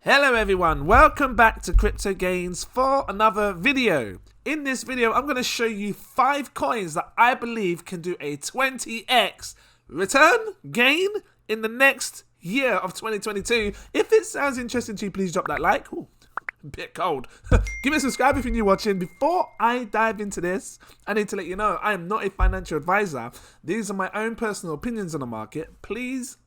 Hello everyone, welcome back to Crypto Gains for another video. In this video, I'm going to show you 5 coins that I believe can do a 20x return gain in the next year of 2022. If it sounds interesting to you, please drop that like. Ooh, a bit cold. Give me a subscribe if you're new watching. Before I dive into this, I need to let you know I am not a financial advisor. These are my own personal opinions on the market. Please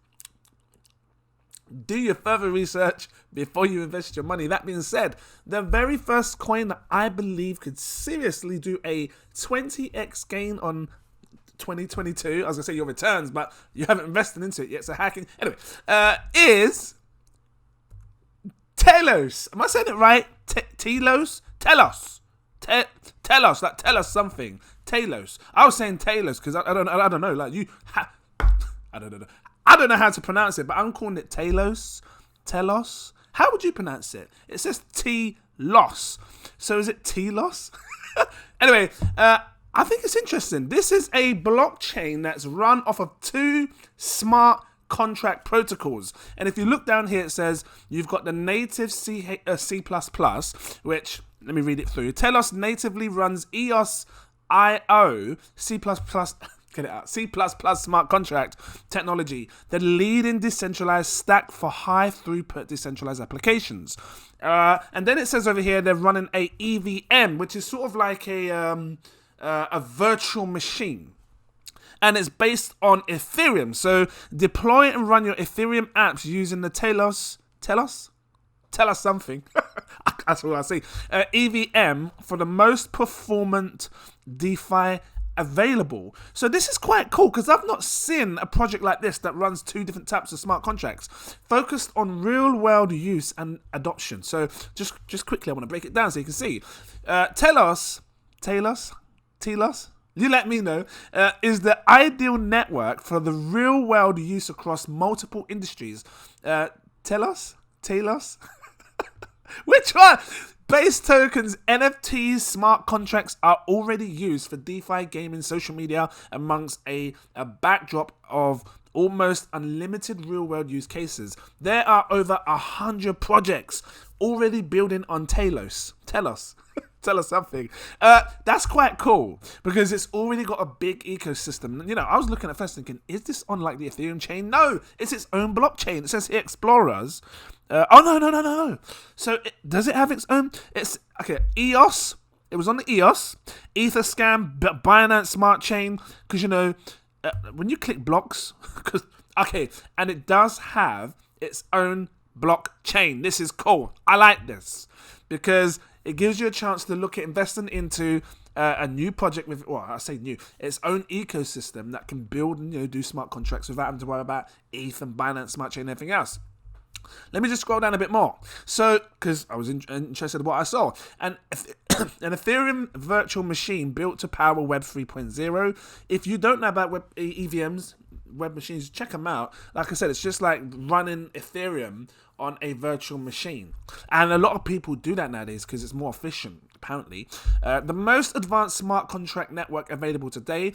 do your further research before you invest your money. That being said, the very first coin that I believe could seriously do a 20x gain on 2022, I was going to say your returns, but you haven't invested into it yet, so hacking. Anyway, is Telos. Am I saying it right? Telos? Telos. Telos, like tell us something. Telos. I was saying Telos because I don't know. Like I don't know. I don't know how to pronounce it, but I'm calling it Telos. Telos. How would you pronounce it? It says Telos. So is it Telos? Anyway, I think it's interesting. This is a blockchain that's run off of 2 smart contract protocols. And if you look down here, it says you've got the native C++, which, let me read it through. Telos natively runs EOS IO C++. Get it out. C++ smart contract technology, the leading decentralized stack for high throughput decentralized applications. And then it says over here they're running a EVM, which is sort of like a virtual machine. And it's based on Ethereum. So deploy and run your Ethereum apps using the Telos? Tell us something. That's what I say. EVM for the most performant DeFi available. So this is quite cool because I've not seen a project like this that runs 2 different types of smart contracts focused on real world use and adoption. So just quickly, I want to break it down so you can see. Telos, you let me know, is the ideal network for the real world use across multiple industries. Telos? Which one? Base tokens, NFTs, smart contracts are already used for DeFi gaming, social media, amongst a backdrop of almost unlimited real-world use cases. There are over 100 projects already building on Telos. Tell us something. That's quite cool because it's already got a big ecosystem. You know, I was looking at first thinking, is this on like the Ethereum chain? No, it's its own blockchain. It says here Explorers. No. So does it have its own? It's okay. EOS. It was on the EOS, Etherscan, Binance Smart Chain. Because you know, when you click blocks, and it does have its own blockchain. This is cool. I like this because it gives you a chance to look at investing into a new project with, well, I say new, its own ecosystem that can build and do smart contracts without having to worry about ETH and Binance Smart Chain and everything else. Let me just scroll down a bit more. So, because I was interested in what I saw. An Ethereum virtual machine built to power Web 3.0. If you don't know about EVMs, web machines, check them out. Like I said, it's just like running Ethereum on a virtual machine. And a lot of people do that nowadays because it's more efficient, apparently. The most advanced smart contract network available today.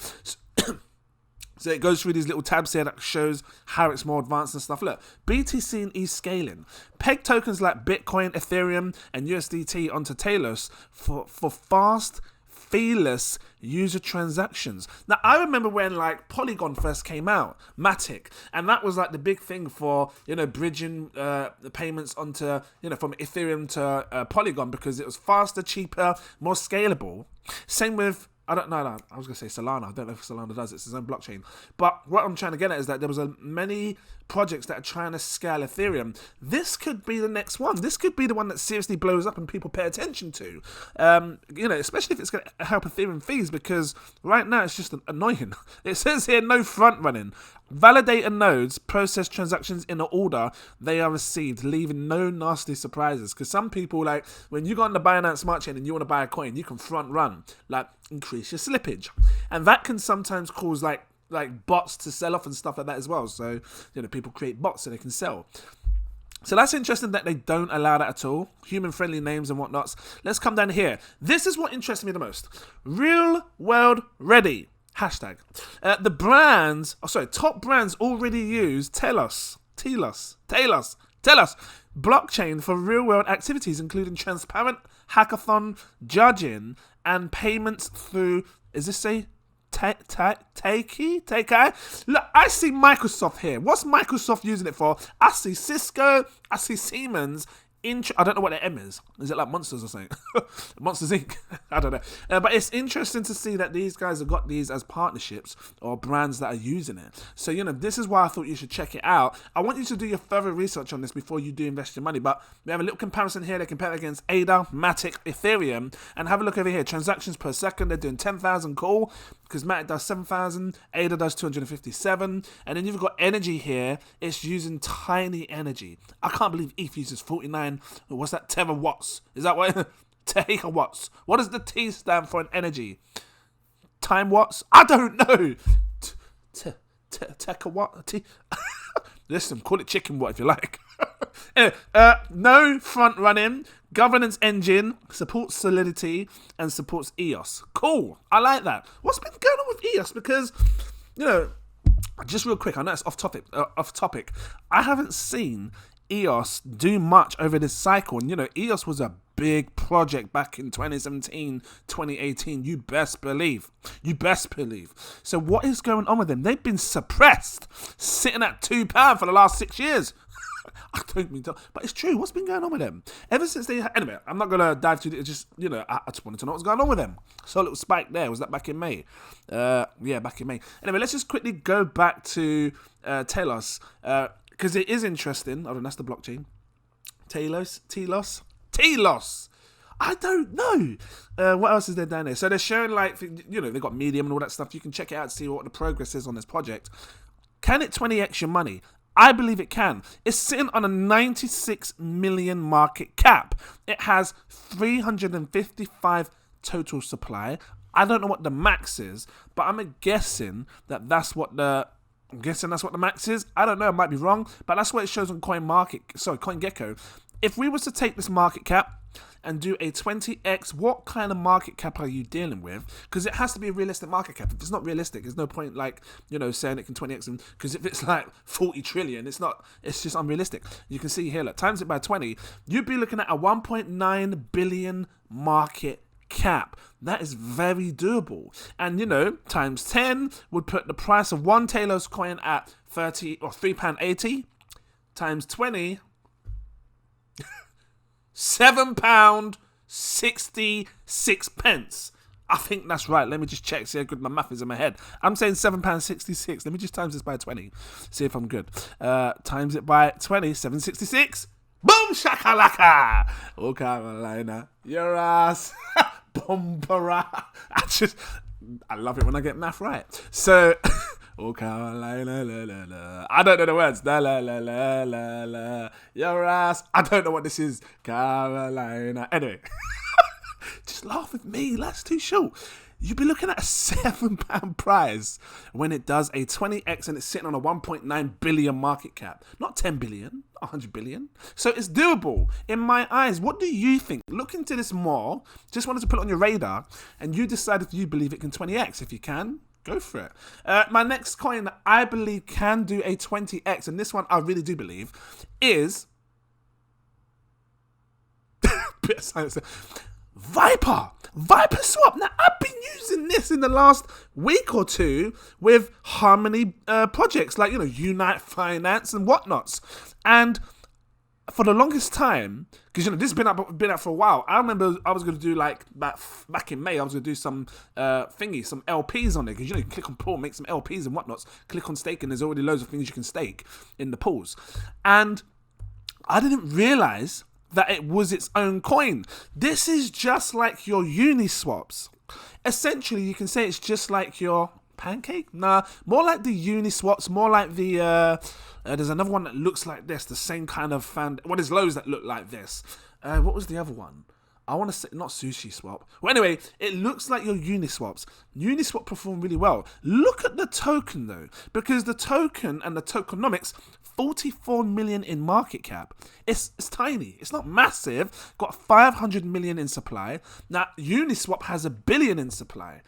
So it goes through these little tabs here that shows how it's more advanced and stuff. Look, BTC and E scaling. Peg tokens like Bitcoin, Ethereum, and USDT onto Telos for fast, feeless user transactions. Now, I remember when like Polygon first came out, Matic, and that was like the big thing for, bridging the payments onto, from Ethereum to Polygon because it was faster, cheaper, more scalable. Same with, I don't know. I was going to say Solana. I don't know if Solana does it. It's its own blockchain. But what I'm trying to get at is that there was many projects that are trying to scale Ethereum. This could be the next one. This could be the one that seriously blows up and people pay attention to. Especially if it's going to help Ethereum fees, because right now it's just annoying. It says here no front running. Validator nodes process transactions in the order they are received, leaving no nasty surprises. Because some people, like, when you go on the Binance Smart Chain and you want to buy a coin, you can front run, like, increase your slippage. And that can sometimes cause, like bots to sell off and stuff like that as well. So, people create bots so they can sell. So that's interesting that they don't allow that at all. Human-friendly names and whatnots. Let's come down here. This is what interests me the most. Real world ready. Hashtag. Top brands already use Telos. blockchain for real-world activities, including transparent hackathon judging and payments through, is this say THETA? Look, I see Microsoft here. What's Microsoft using it for? I see Cisco, I see Siemens. I don't know what the M is. Is it like Monsters or something? Monsters Inc. I don't know. But it's interesting to see that these guys have got these as partnerships or brands that are using it. So, this is why I thought you should check it out. I want you to do your further research on this before you do invest your money. But we have a little comparison here. They compare it against ADA, Matic, Ethereum. And have a look over here. Transactions per second. They're doing 10,000 cool because Matic does 7,000. ADA does 257. And then you've got energy here. It's using tiny energy. I can't believe ETH uses 49. What's that? Terawatts. Is that what? Terawatts. What does the T stand for in energy? Time watts? I don't know. Techawatt. Listen, call it chicken watt if you like. No front running. Governance engine supports Solidity and supports EOS. Cool. I like that. What's been going on with EOS? Because just real quick, I know it's off topic. I haven't seen EOS do much over this cycle, and EOS was a big project back in 2017, 2018. You best believe. So what is going on with them? They've been suppressed, sitting at £2 for the last 6 years. I don't mean to, but it's true. What's been going on with them ever since they? Anyway, I'm not gonna dive too deep. Just I just wanted to know what's going on with them. Saw a little spike there. Was that back in May? Yeah, back in May. Anyway, let's just quickly go back to Telos. Because it is interesting. Oh, that's the blockchain. Telos. I don't know. What else is there down there? So they're showing they've got Medium and all that stuff. You can check it out to see what the progress is on this project. Can it 20x your money? I believe it can. It's sitting on a 96 million market cap. It has 355 total supply. I don't know what the max is, but I'm guessing that's what the max is. I don't know, I might be wrong, but that's what it shows on CoinGecko. If we was to take this market cap and do a 20x, what kind of market cap are you dealing with? Because it has to be a realistic market cap. If it's not realistic, there's no point saying it can 20x, because if it's like 40 trillion, it's just unrealistic. You can see here, times it by 20, you'd be looking at a 1.9 billion market cap. That is very doable. And times 10 would put the price of one Telos coin at 30 or £3.80 times 20, £7.66. I think that's right. Let me just check, see how good my math is in my head. I'm saying £7.66. Let me just times this by 20, see if I'm good. Times it by 20, 766. Boom shakalaka. Oh, Carolina, your ass. Bombara. I love it when I get math right. So, oh Carolina, la la la. I don't know the words. La la la la la la. Your ass. I don't know what this is. Carolina. Anyway, just laugh with me. That's too short. You'd be looking at a £7 prize when it does a 20x and it's sitting on a 1.9 billion market cap. Not 10 billion, 100 billion. So it's doable in my eyes. What do you think? Look into this more. Just wanted to put it on your radar and you decide if you believe it can 20x. If you can, go for it. My next coin that I believe can do a 20x, and this one I really do believe, is bit of silence there. Viper Swap. Now, I've been using this in the last week or two with Harmony projects like, Unite Finance and whatnots. And for the longest time, because, this has been out for a while, I remember I was going to do back in May, I was going to do some some LPs on it. Because, you can click on pool, make some LPs and whatnots. Click on stake and there's already loads of things you can stake in the pools. And I didn't realize that it was its own coin. This is just like your Uniswaps. Essentially, you can say it's just like your Pancake? Nah, more like the Uniswaps, more like the, there's another one that looks like this, the same kind of there's loads that look like this. What was the other one? I want to say, not Sushi Swap. Well, anyway, it looks like your Uniswaps. Uniswap performed really well. Look at the token, though, because the token and the tokenomics, 44 million in market cap. It's tiny. It's not massive. Got 500 million in supply. Now, Uniswap has 1 billion in supply.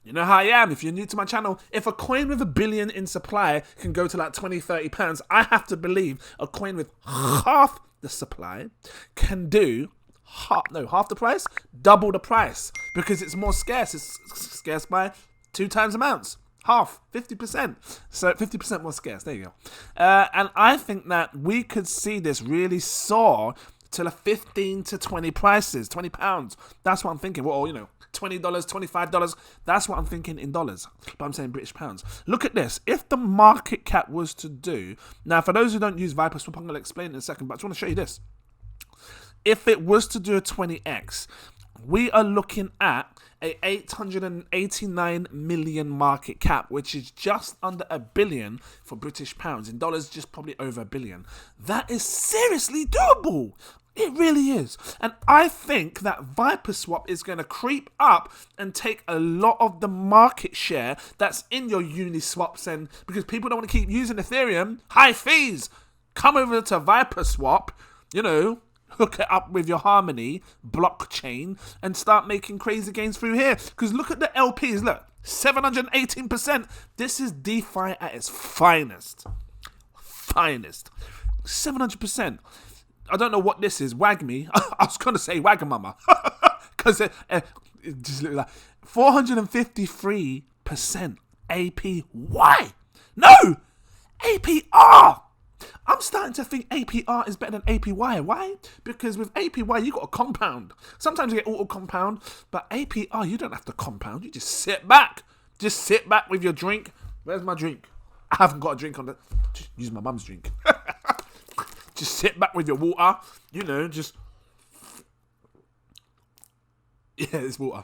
You know how I am. If you're new to my channel, if a coin with 1 billion in supply can go to like 20, 30 pounds, I have to believe a coin with half the supply, can do half the price, double the price, because it's more scarce. It's scarce by 2 times amounts. Half, 50%. So 50% more scarce. There you go. And I think that we could see this really soar to the 15 to 20 prices, £20. That's what I'm thinking. Well, you know, $20, $25. That's what I'm thinking in dollars. But I'm saying British pounds. Look at this. If the market cap was to do... Now, for those who don't use Viper Swap, I'm going to explain in a second, but I just want to show you this. If it was to do a 20x, we are looking at a 889 million market cap, which is just under $1 billion for British pounds. In dollars, just probably over $1 billion. That is seriously doable. It really is. And I think that Viper Swap is going to creep up and take a lot of the market share that's in your Uniswaps. And because people don't want to keep using Ethereum, high fees, come over to Viper Swap, you know, hook it up with your Harmony blockchain and start making crazy gains through here. Because look at the LPs, look, 718%. This is DeFi at its finest. 700%. I don't know what this is. Wag me. I was going to say Wagamama. Because it just looked like 453% APY. No! APR! I'm starting to think APR is better than APY. Why? Because with APY, you got a compound. Sometimes you get auto compound, but APR, you don't have to compound. You just sit back. Just sit back with your drink. Where's my drink? I haven't got a drink on the... Just use my mum's drink. Just sit back with your water. You know, just... Yeah, it's water.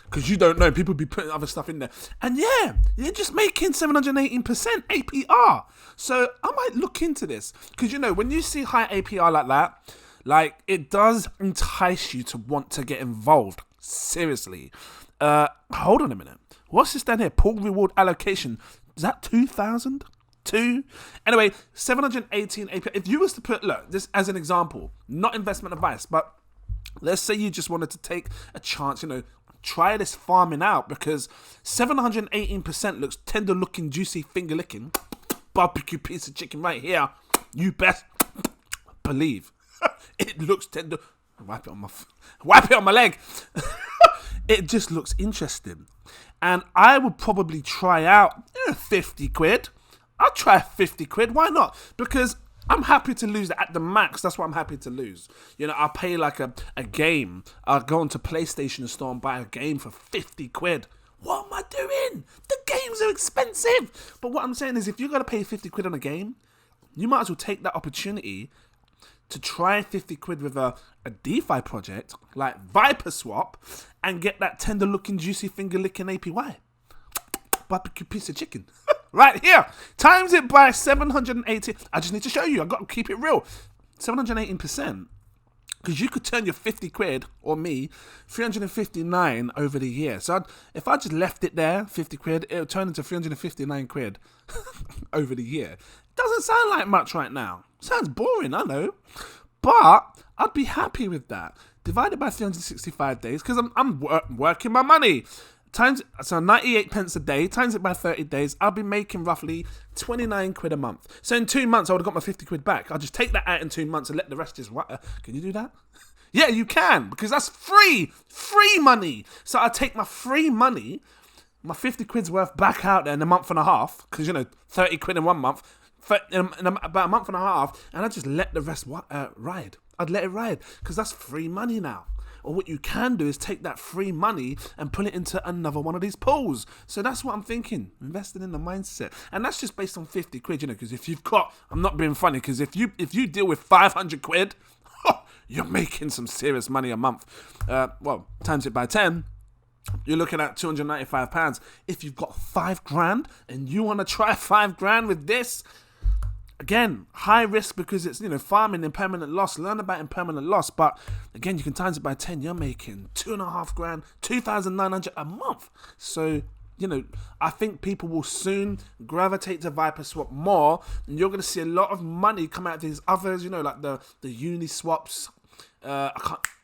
Because you don't know, people be putting other stuff in there. And yeah, you're just making 718% APR. So I might look into this. Because, you know, when you see high APR like that, like, it does entice you to want to get involved. Seriously. Hold on a minute. What's this down here? Pool reward allocation. Is that 2,000? Anyway, 718 APR. If you was to put, look, this as an example, not investment advice, but let's say you just wanted to take a chance, you know, try this farming out, because 718% looks tender looking, juicy, finger licking, barbecue piece of chicken right here. You best believe it looks tender. Wipe it on my leg. It just looks interesting, and I would probably try out 50 quid. I'll try 50 quid. Why not? Because I'm happy to lose at the max. That's what I'm happy to lose. You know, I'll pay like a game. I'll go onto PlayStation store and buy a game for 50 quid. What am I doing? The games are expensive. But what I'm saying is, if you're going to pay 50 quid on a game, you might as well take that opportunity to try 50 quid with a DeFi project like Viper Swap and get that tender looking, juicy, finger licking APY. Barbecue piece of chicken. Right here. Times it by 780. I just need to show you. I've got to keep it real. 718%. Because you could turn your 50 quid, or me, 359 over the year. So if I just left it there, 50 quid, it would turn into 359 quid over the year. Doesn't sound like much right now. Sounds boring, I know. But I'd be happy with that. Divided by 365 days, because I'm working my money. So 98 pence a day, times it by 30 days, I'll be making roughly 29 quid a month. So in 2 months, I would have got my 50 quid back. I'll just take that out in 2 months and let the rest just... Can you do that? Yeah, you can, because that's free money. So I'll take my free money, my 50 quid's worth back out there in a month and a half, because, you know, 30 quid in 1 month, in about a month and a half, and I just let the rest ride. I'd let it ride, because that's free money now. Or what you can do is take that free money and put it into another one of these pools. So that's what I'm thinking, investing in the mindset. And that's just based on 50 quid, you know, because if you've got, I'm not being funny, because if you deal with 500 quid, you're making some serious money a month. Well, times it by 10, you're looking at £295. If you've got 5 grand and you want to try 5 grand with this, again, high risk, because it's, you know, farming impermanent loss. Learn about impermanent loss. But again, you can times it by 10. You're making 2.5 grand, 2,900 a month. So, you know, I think people will soon gravitate to Viper Swap more. And you're going to see a lot of money come out of these others, you know, like the Uniswaps,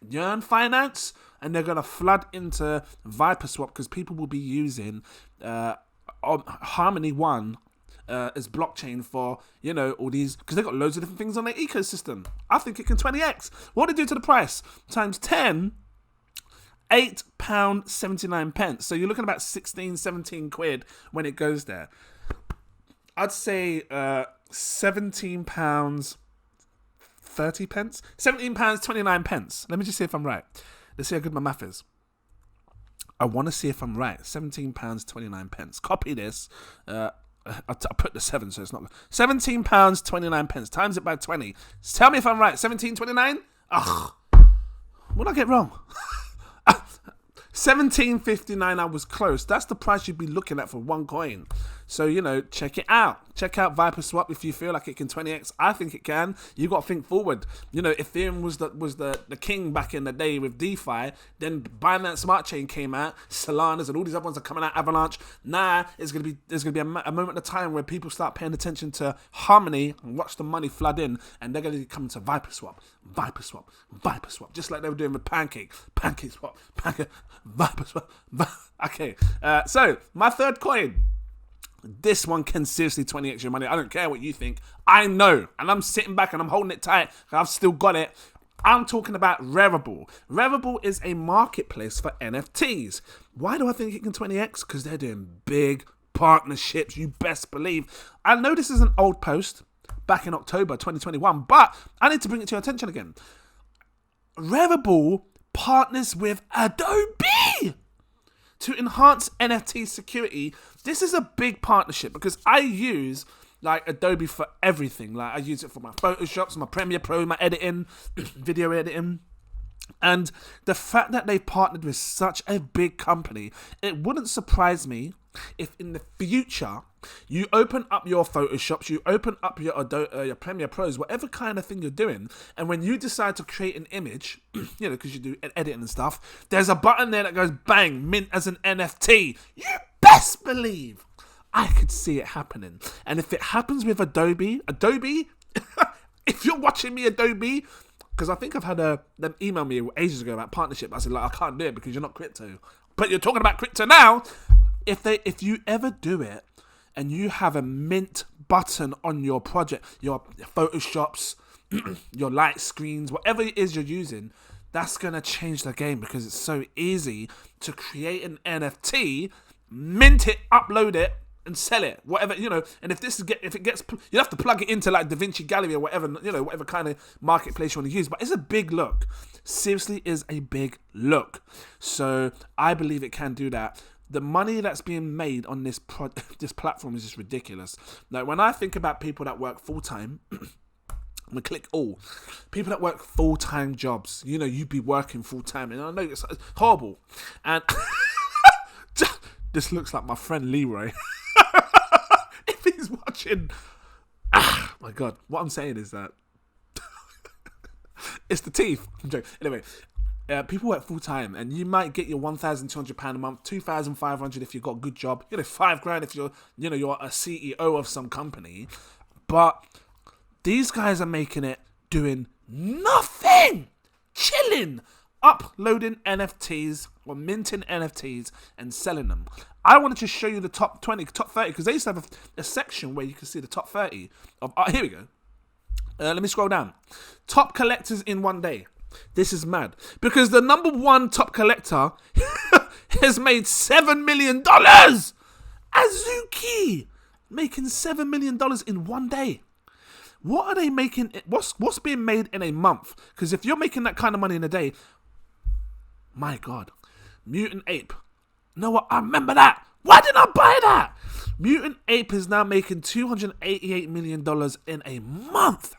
Yearn Finance. And they're going to flood into Viper Swap, because people will be using Harmony 1 as blockchain for, you know, all these, because they've got loads of different things on their ecosystem. I think it can 20x. What do they do to the price? Times 10, £8.79. So you're looking at about 16, 17 quid when it goes there. I'd say £17.30. £17.29. Let me just see if I'm right. Let's see how good my math is. I want to see if I'm right. £17.29. Copy this. I put the 7, so it's not. £17.29. Times it by 20. Tell me if I'm right. 17.29. Ugh. What did I get wrong? 17.59. I was close. That's the price you'd be looking at for one coin. So, you know, check it out. Check out ViperSwap if you feel like it can 20x. I think it can. You got to think forward. You know, Ethereum was the king back in the day with DeFi. Then Binance Smart Chain came out. Solana's and all these other ones are coming out. Avalanche. Now there's gonna be a moment of time where people start paying attention to Harmony and watch the money flood in, and they're gonna come to ViperSwap. Just like they were doing with PancakeSwap, ViperSwap. Okay. So my third coin. This one can seriously 20x your money. I don't care what you think. I know. And I'm sitting back and I'm holding it tight. I've still got it. I'm talking about Rarible. Rarible is a marketplace for NFTs. Why do I think it can 20x? Because they're doing big partnerships. You best believe. I know this is an old post back in October 2021, but I need to bring it to your attention again. Rarible partners with Adobe to enhance NFT security. This is a big partnership because I use like Adobe for everything. Like I use it for my Photoshops, my Premiere Pro, my editing, video editing. And the fact that they've partnered with such a big company, it wouldn't surprise me if in the future you open up your Photoshops, you open up your Premiere Pros, whatever kind of thing you're doing, and when you decide to create an image, you know, because you do editing and stuff, there's a button there that goes bang, mint as an NFT. You best believe I could see it happening. And if it happens with Adobe, if you're watching me, Adobe, because I think I've had them email me ages ago about partnership. I said, like, I can't do it because you're not crypto. But you're talking about crypto now. If you ever do it and you have a mint button on your project, your Photoshops, your light screens, whatever it is you're using, that's going to change the game because it's so easy to create an NFT, mint it, upload it, and sell it, whatever, you know. And if it gets, you have to plug it into like DaVinci Gallery or whatever, you know, whatever kind of marketplace you want to use. But it's a big look. Seriously, is a big look. So I believe it can do that. The money that's being made on this platform is just ridiculous. Like when I think about people that work full time. I'm gonna click all. People that work full-time jobs. You know, you'd be working full-time. And I know it's horrible. And this looks like my friend Leroy. If he's watching. My God. What I'm saying is that it's the teeth. I'm joking. Anyway, people work full-time and you might get your £1,200 a month, £2,500 if you've got a good job. You know, £5,000 if you're a CEO of some company. But these guys are making it doing nothing, chilling, uploading NFTs or minting NFTs and selling them. I wanted to show you the top 20, top 30, because they used to have a section where you can see the top 30 of. Here we go. Let me scroll down. Top collectors in one day. This is mad because the number one top collector has made $7 million. Azuki making $7 million in one day. What are they making? What's being made in a month? Because if you're making that kind of money in a day, my God, Mutant Ape. No, what? I remember that. Why didn't I buy that? Mutant Ape is now making $288 million in a month.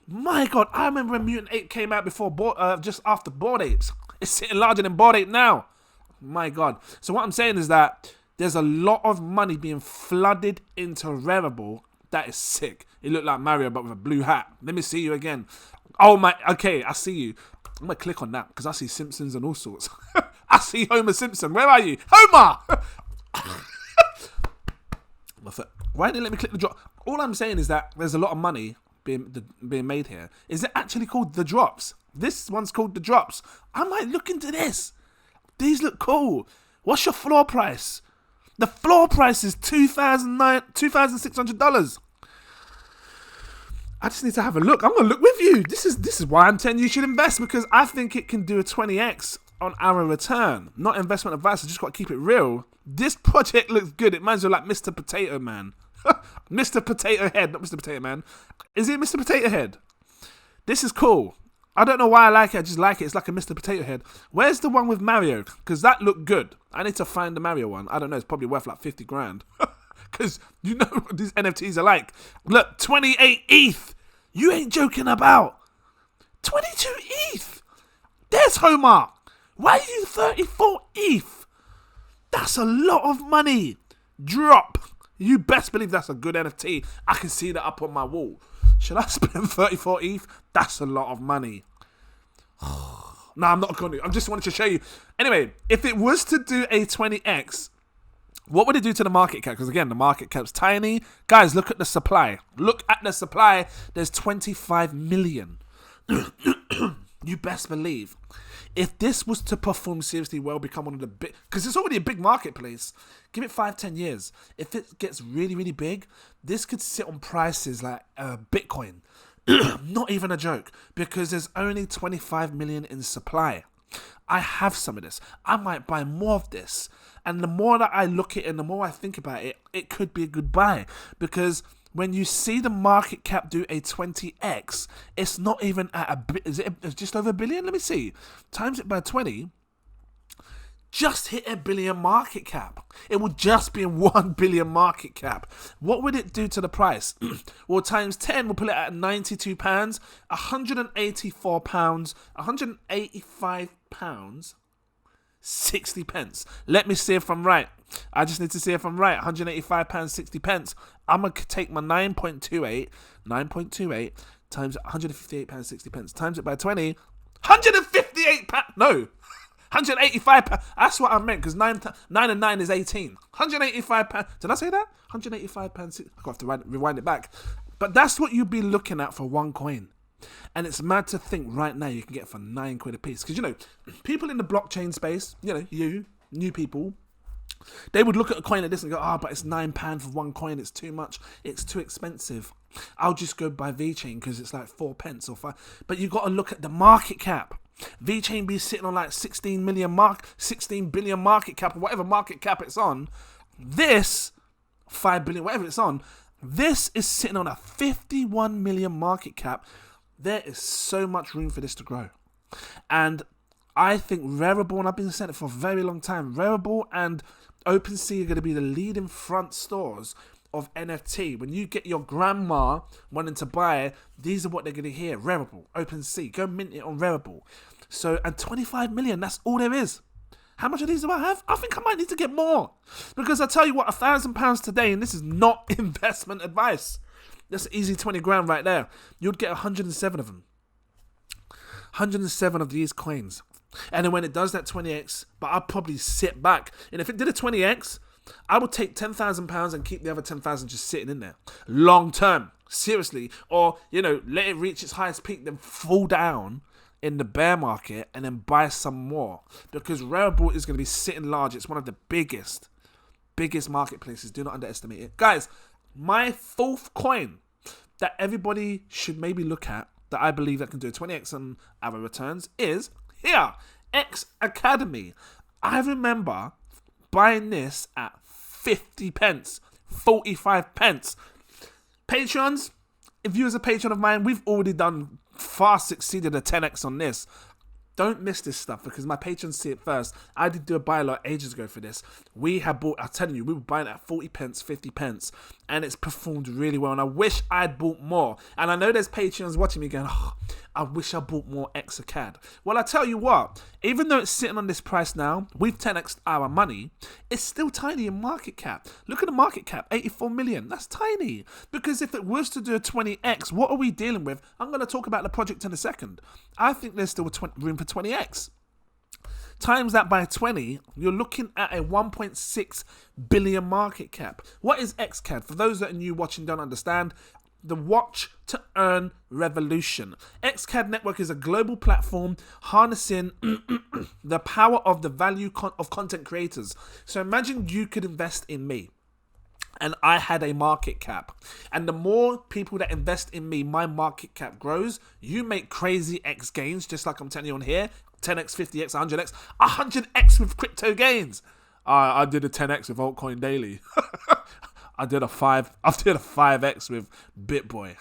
My God, I remember when Mutant Ape came out just after Bored Apes. It's sitting larger than Bored Ape now. My God. So what I'm saying is that there's a lot of money being flooded into Rarible. That is sick. It looked like Mario, but with a blue hat. Let me see you again. Oh my, okay, I see you. I'm going to click on that because I see Simpsons and all sorts. I see Homer Simpson. Where are you? Homer! Why didn't you let me click the drop? All I'm saying is that there's a lot of money being made here. Is it actually called The Drops? This one's called The Drops. I might look into this. These look cool. What's your floor price? The floor price is $2,600. I just need to have a look. I'm gonna look with you. This is why I'm telling you should invest, because I think it can do a 20x on our return. Not investment advice. I just got to keep it real. This project looks good. It reminds me of like Mr. Potato Man. Mr. Potato Head, not Mr. Potato Man. Is it Mr. Potato Head? This is cool. I don't know why I like it. I just like it. It's like a Mr. Potato Head. Where's the one with Mario? Because that looked good. I need to find the Mario one. I don't know. It's probably worth like 50 grand. Because you know what these NFTs are like. Look, 28 ETH. You ain't joking about. 22 ETH. There's Homer. Why are you 34 ETH? That's a lot of money. Drop. You best believe that's a good NFT. I can see that up on my wall. Should I spend 34 ETH? That's a lot of money. No, I'm not going to. I just wanted to show you. Anyway, if it was to do a 20x, what would it do to the market cap? Because again, the market cap's tiny. Guys, look at the supply. Look at the supply. There's 25 million. You best believe. If this was to perform seriously well, become one of the big... Because it's already a big marketplace. Give it 5-10 years. If it gets really, really big, this could sit on prices like Bitcoin. Not even a joke. Because there's only 25 million in supply. I have some of this. I might buy more of this. And the more that I look at it and the more I think about it, it could be a good buy. Because when you see the market cap do a 20x, it's not even at a bit. Is it just over $1 billion? Let me see. Times it by 20. Just hit $1 billion market cap. It would just be a $1 billion market cap. What would it do to the price? Well, times 10, we'll put it at £92, £184, £185, 60 pence. Let me see if I'm right. I just need to see if I'm right. £185, 60 pence. I'm going to take my 9.28 times £158, 60 pence, times it by 20. £158, no. £185. That's what I meant, because 9 and 9 is 18. £185. Did I say that? £185. I have to rewind it back. But that's what you'd be looking at for one coin. And it's mad to think right now you can get it for £9 a piece. Because, you know, people in the blockchain space, you know, new people, they would look at a coin like this and go, but it's £9 for one coin. It's too much. It's too expensive. I'll just go buy VeChain because it's like 4 pence or 5. But you got to look at the market cap. VeChain be sitting on like 16 billion market cap, or whatever market cap it's on. This 5 billion, whatever it's on, this is sitting on a 51 million market cap. There is so much room for this to grow. And I think Rarible, and I've been saying it for a very long time, Rarible and OpenSea are going to be the leading front stores of NFT. When you get your grandma wanting to buy, these are what they're going to hear. Rarible, OpenSea, go mint it on Rarible. So, and 25 million, that's all there is. How much of these do I have? I think I might need to get more. Because I tell you what, £1,000 today, and this is not investment advice. That's easy 20 grand right there. You'd get 107 of them. 107 of these coins. And then when it does that 20x, but I'll probably sit back. And if it did a 20x, I would take £10,000 and keep the other 10,000 just sitting in there. Long term. Seriously. Or, you know, let it reach its highest peak, then fall down in the bear market and then buy some more. Because Rarible is going to be sitting large. It's one of the biggest marketplaces. Do not underestimate it. Guys, my fourth coin that everybody should maybe look at, that I believe that can do a 20x on our returns, is here, XCAD. I remember buying this at 50 pence, 45 pence. Patrons, if you as a patron of mine, we've already done far succeeded a 10x on this. Don't miss this stuff, because my patrons see it first. I did do a buy a lot ages ago for this. We have bought, I'm telling you, we were buying it at 40 pence, 50 pence, and it's performed really well. And I wish I'd bought more. And I know there's patrons watching me going, I wish I bought more XCAD. Well, I tell you what, even though it's sitting on this price now, we've 10x'd our money, it's still tiny in market cap. Look at the market cap, 84 million. That's tiny. Because if it was to do a 20x, what are we dealing with? I'm going to talk about the project in a second. I think there's still room for 20x. Times that by 20, you're looking at a 1.6 billion market cap. What is XCAD? For those that are new watching, don't understand, the watch to earn revolution. XCAD Network is a global platform harnessing the power of the value of content creators. So imagine you could invest in me and I had a market cap. And the more people that invest in me, my market cap grows. You make crazy X gains, just like I'm telling you on here. 10x, 50x, 100x, 100x with crypto gains. I did a 10x with altcoin daily. I did a 5x with BitBoy.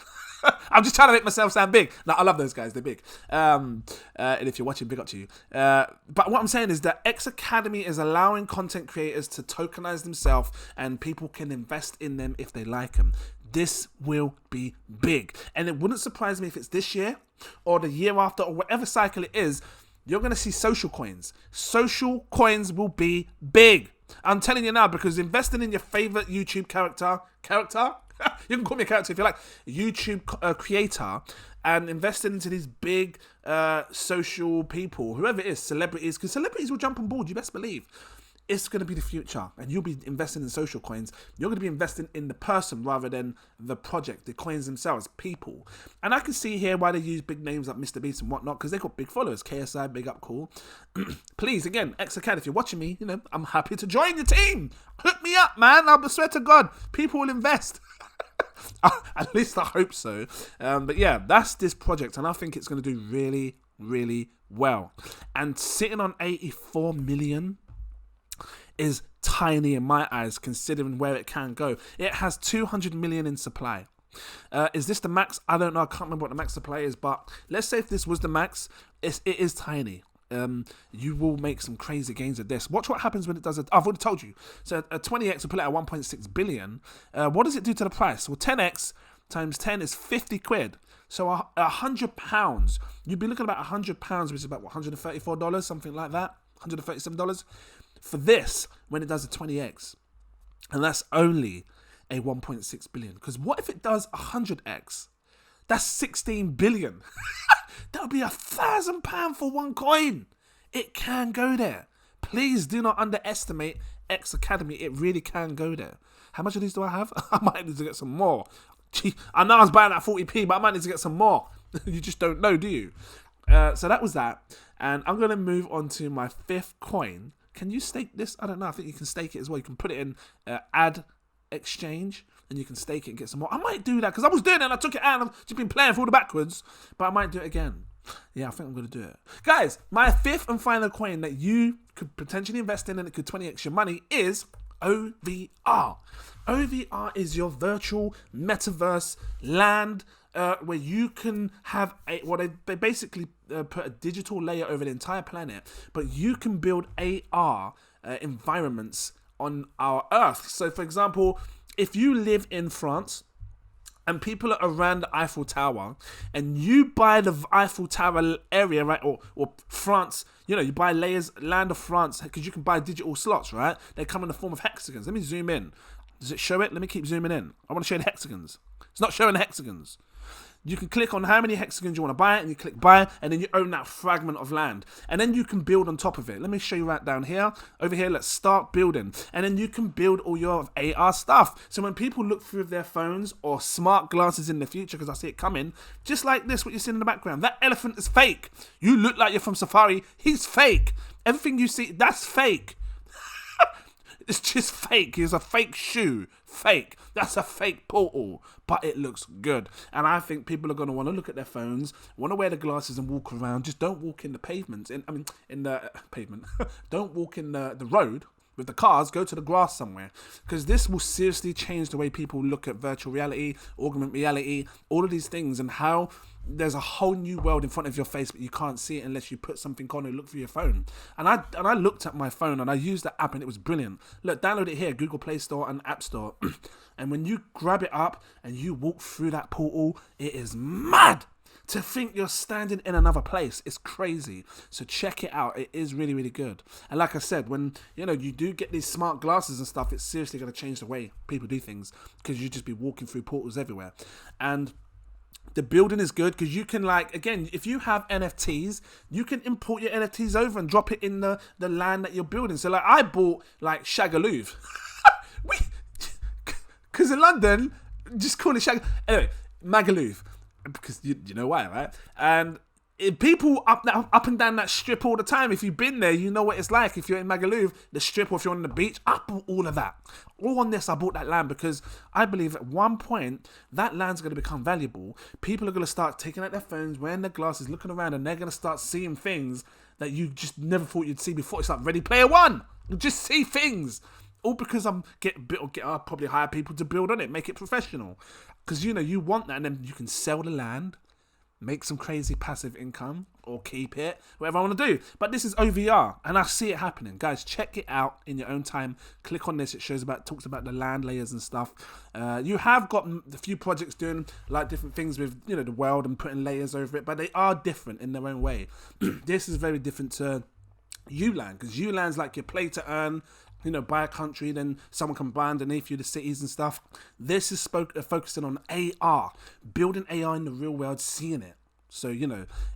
I'm just trying to make myself sound big. No, I love those guys. They're big. And if you're watching, big up to you. But what I'm saying is that X Academy is allowing content creators to tokenize themselves and people can invest in them if they like them. This will be big. And it wouldn't surprise me if it's this year or the year after or whatever cycle it is. You're going to see social coins. Social coins will be big. I'm telling you now, because investing in your favorite YouTube character, you can call me a character if you like, YouTube creator, and investing into these big social people, whoever it is, celebrities, because celebrities will jump on board, you best believe. It's going to be the future, and you'll be investing in social coins. You're going to be investing in the person rather than the project, the coins themselves, people. And I can see here why they use big names like Mr. Beast and whatnot, because they've got big followers. KSI, big up, cool. Please, again, XCAD, if you're watching me, I'm happy to join your team. Hook me up, man. I swear to God, people will invest. At least I hope so. But yeah, that's this project, and I think it's going to do really, really well. And sitting on 84 million is tiny in my eyes, considering where it can go. It has 200 million in supply. Is this the max? I don't know. I can't remember what the max supply is, but let's say if this was the max, it is tiny. You will make some crazy gains with this. Watch what happens when it does it. I've already told you. So a 20x will put it at 1.6 billion. What does it do to the price? Well, 10x times 10 is 50 quid. So £100, you'd be looking at about £100, which is about what, $134, something like that, $137 for this when it does a 20x. And that's only a 1.6 billion. Because what if it does 100x? That's 16 billion. That would be £1,000 for one coin. It can go there. Please do not underestimate X Academy. It really can go there. How much of these do I have? I might need to get some more. Gee, I know I was buying at 40p, but I might need to get some more. You just don't know, do you? So that was that. And I'm going to move on to my fifth coin. Can you stake this? I don't know. I think you can stake it as well. You can put it in add exchange and you can stake it and get some more. I might do that because I was doing it and I took it out and I've just been playing for all the backwards, but I might do it again. Yeah, I think I'm going to do it. Guys, my fifth and final coin that you could potentially invest in and it could 20x your money is OVR. OVR is your virtual metaverse land where you can have they basically put a digital layer over the entire planet, but you can build AR environments on our Earth. So, for example, if you live in France and people are around the Eiffel Tower and you buy the Eiffel Tower area, right, or France, you buy layers, land of France, because you can buy digital slots, right? They come in the form of hexagons. Let me zoom in. Does it show it? Let me keep zooming in. I want to show the hexagons. It's not showing the hexagons. You can click on how many hexagons you want to buy, and you click buy, and then you own that fragment of land. And then you can build on top of it. Let me show you right down here. Over here, let's start building. And then you can build all your AR stuff. So when people look through their phones or smart glasses in the future, because I see it coming, just like this, what you see in the background, that elephant is fake. You look like you're from Safari. He's fake. Everything you see, that's fake. It's just fake. He's a fake shoe. Fake. That's a fake portal. But it looks good. And I think people are going to want to look at their phones, want to wear the glasses and walk around. Just don't walk in the pavement. In the pavement. Don't walk in the road with the cars. Go to the grass somewhere. Because this will seriously change the way people look at virtual reality, augmented reality, all of these things, and how there's a whole new world in front of your face, but you can't see it unless you put something on and look through your phone. And I looked at my phone and I used the app and it was brilliant. Look, download it here, Google Play Store and App Store. And when you grab it up and you walk through that portal, it is mad to think you're standing in another place. It's crazy. So check it out. It is really, really good. And like I said, when you do get these smart glasses and stuff, it's seriously going to change the way people do things, because you just be walking through portals everywhere. And the building is good because you can, again, if you have NFTs, you can import your NFTs over and drop it in the land that you're building. So, I bought, Shagaloo. Because in London, just call it Shag. Anyway, Magaluf, because you know why, right? And people up and down that strip all the time. If you've been there, you know what it's like. If you're in Magaluf, the strip, or if you're on the beach, up all of that. All on this, I bought that land because I believe at one point that land's going to become valuable. People are going to start taking out their phones, wearing their glasses, looking around, and they're going to start seeing things that you just never thought you'd see before. It's like Ready Player One. You just see things. All because I'll probably hire people to build on it, make it professional. Because you want that, and then you can sell the land, make some crazy passive income, or keep it, whatever I want to do. But this is OVR, and I see it happening. Guys, check it out in your own time. Click on this. It talks about the land layers and stuff. You have got a few projects doing like different things with the world and putting layers over it, but they are different in their own way. This is very different to Uland, because Uland's like your play to earn. Buy a country, then someone can buy underneath you the cities and stuff. This is focusing on AR, building AR in the real world, seeing it. So,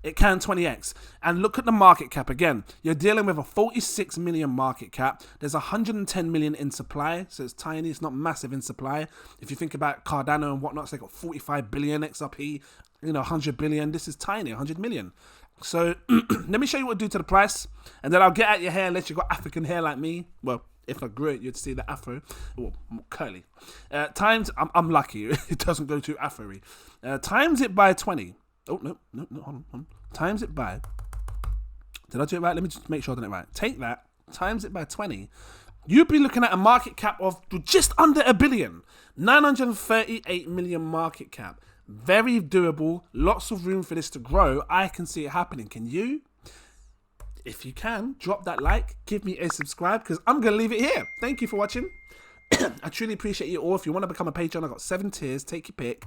it can 20x. And look at the market cap again. You're dealing with a 46 million market cap. There's 110 million in supply, so it's tiny. It's not massive in supply. If you think about Cardano and whatnot, they got 45 billion XRP, 100 billion. This is tiny, 100 million. So, let me show you what to do to the price, and then I'll get at your hair unless you've got African hair like me. Well, if I grew it, you'd see the afro, or curly. I'm lucky, it doesn't go too afro-y. Times it by 20. Oh, no, hold on. Times it by, did I do it right? Let me just make sure I did it right. Take that, times it by 20. You'd be looking at a market cap of just under $1 billion. 938 million market cap. Very doable, lots of room for this to grow. I can see it happening. Can you? If you can, drop that like, give me a subscribe, because I'm going to leave it here. Thank you for watching. I truly appreciate you all. If you want to become a patron, I've got 7 tiers. Take your pick.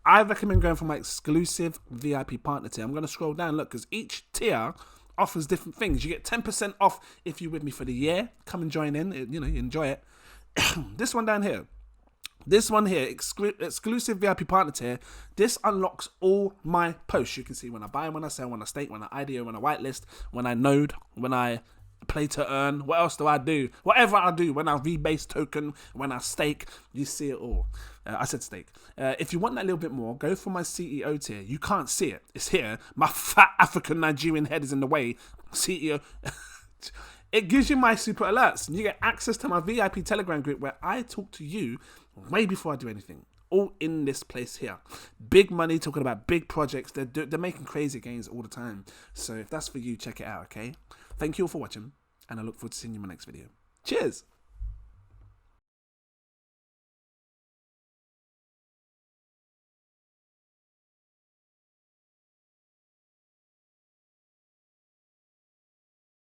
I recommend going for my exclusive VIP partner tier. I'm going to scroll down, look, because each tier offers different things. You get 10% off if you're with me for the year. Come and join in. You enjoy it. This one down here. This one here, exclusive VIP partner tier, this unlocks all my posts. You can see when I buy, when I sell, when I stake, when I IDO, when I whitelist, when I node, when I play to earn. What else do I do? Whatever I do, when I rebase token, when I stake, you see it all. I said stake. If you want that little bit more, go for my CEO tier. You can't see it. It's here. My fat African Nigerian head is in the way. CEO... It gives you my super alerts, and you get access to my VIP Telegram group where I talk to you way before I do anything. All in this place here. Big money, talking about big projects. They're making crazy gains all the time. So if that's for you, check it out, okay? Thank you all for watching, and I look forward to seeing you in my next video. Cheers!